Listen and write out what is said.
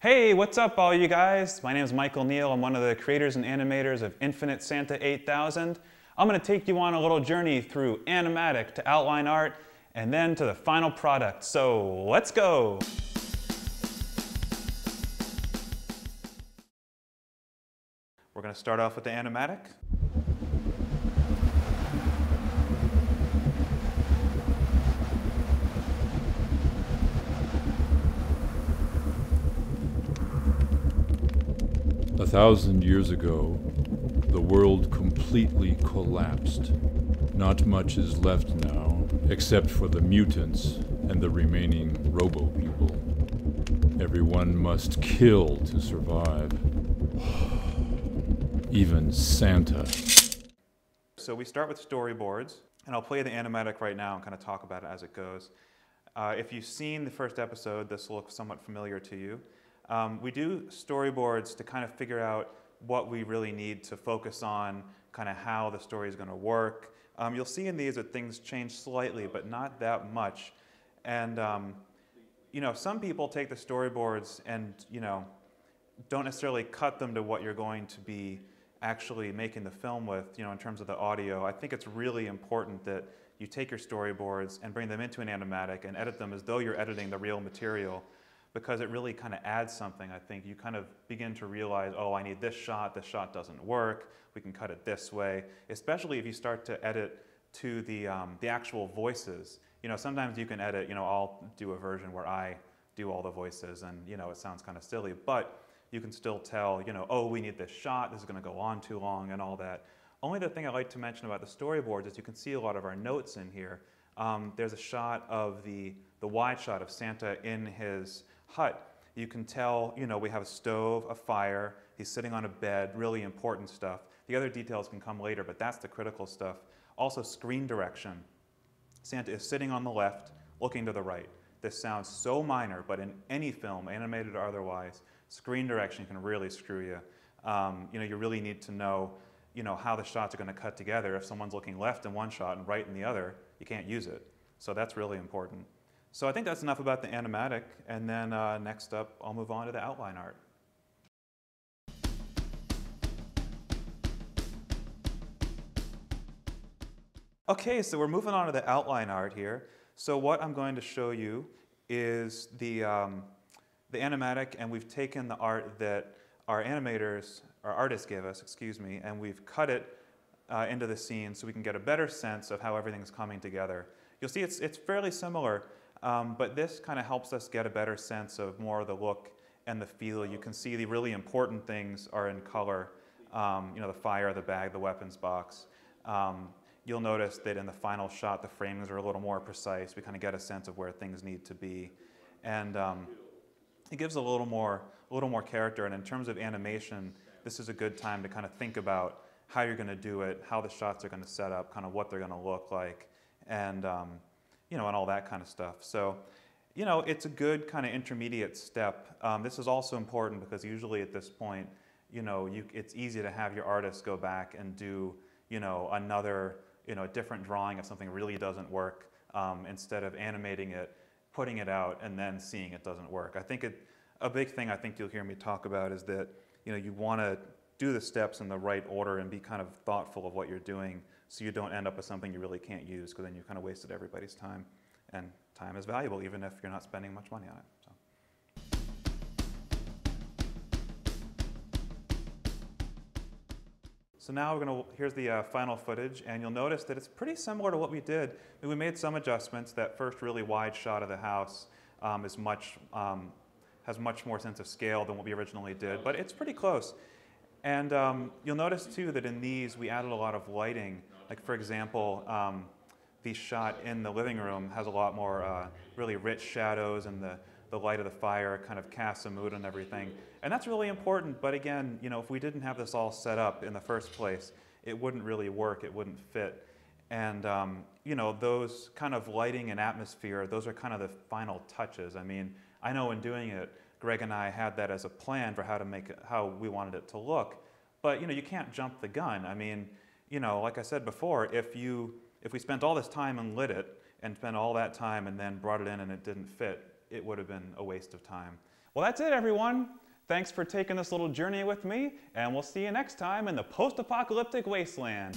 Hey, what's up all you guys? My name is Michael Neel. I'm one of the creators and animators of Infinite Santa 8000. I'm going to take you on a little journey through Animatic to outline art and then to the final product. So let's go! We're going to start off with the Animatic. A 1,000 years ago, the world completely collapsed. Not much is left now, except for the mutants and the remaining robo-people. Everyone must kill to survive. Even Santa. So we start with storyboards, and I'll play the animatic right now and kind of talk about it as it goes. If you've seen the first episode, this will look somewhat familiar to you. We do storyboards to kind of figure out what we really need to focus on, kind of how the story is going to work. You'll see in these that things change slightly, but not that much. And some people take the storyboards and don't necessarily cut them to what you're going to be actually making the film with, in terms of the audio. I think it's really important that you take your storyboards and bring them into an animatic and edit them as though you're editing the real material, because it really kind of adds something. I think you kind of begin to realize, oh, I need this shot doesn't work, we can cut it this way, especially if you start to edit to the actual voices. Sometimes you can edit, I'll do a version where I do all the voices and it sounds kind of silly, but you can still tell, oh, we need this shot, this is going to go on too long and all that. Only the thing I like to mention about the storyboards is you can see a lot of our notes in here. There's a shot of the wide shot of Santa in his hut. You can tell, we have a stove, a fire, he's sitting on a bed, really important stuff. The other details can come later, but that's the critical stuff. Also, screen direction. Santa is sitting on the left, looking to the right. This sounds so minor, but in any film, animated or otherwise, screen direction can really screw you. You really need to know, how the shots are going to cut together. If someone's looking left in one shot and right in the other, you can't use it. So that's really important. So I think that's enough about the animatic, and then next up, I'll move on to the outline art. Okay, so we're moving on to the outline art here. So what I'm going to show you is the animatic, and we've taken the art that our artists gave us, and we've cut it into the scene so we can get a better sense of how everything's coming together. You'll see it's fairly similar, but this kind of helps us get a better sense of more of the look and the feel. You can see the really important things are in color, the fire, the bag, the weapons box. You'll notice that in the final shot, the framings are a little more precise. We kind of get a sense of where things need to be. And it gives a little more character. And in terms of animation, this is a good time to kind of think about how you're going to do it, how the shots are going to set up, kind of what they're going to look like, and and all that kind of stuff. So, it's a good kind of intermediate step. This is also important because usually at this point, it's easy to have your artist go back and do, another, a different drawing if something really doesn't work, instead of animating it, putting it out, and then seeing it doesn't work. I think a big thing I think you'll hear me talk about is that, you want to do the steps in the right order and be kind of thoughtful of what you're doing so you don't end up with something you really can't use, because then you kind of wasted everybody's time. And time is valuable even if you're not spending much money on it. So now here's the final footage, and you'll notice that it's pretty similar to what we did. We made some adjustments. That first really wide shot of the house has much more sense of scale than what we originally did, but it's pretty close. And you'll notice too that in these we added a lot of lighting. Like for example, the shot in the living room has a lot more really rich shadows, and the light of the fire kind of casts a mood on everything. And that's really important, but again, if we didn't have this all set up in the first place, it wouldn't really work, it wouldn't fit. And those kind of lighting and atmosphere, those are kind of the final touches. I mean, I know in doing it, Greg and I had that as a plan for how we wanted it to look, but you can't jump the gun. I mean, like I said before, if we spent all this time and lit it, and spent all that time and then brought it in and it didn't fit, it would have been a waste of time. Well, that's it, everyone. Thanks for taking this little journey with me, and we'll see you next time in the post-apocalyptic wasteland.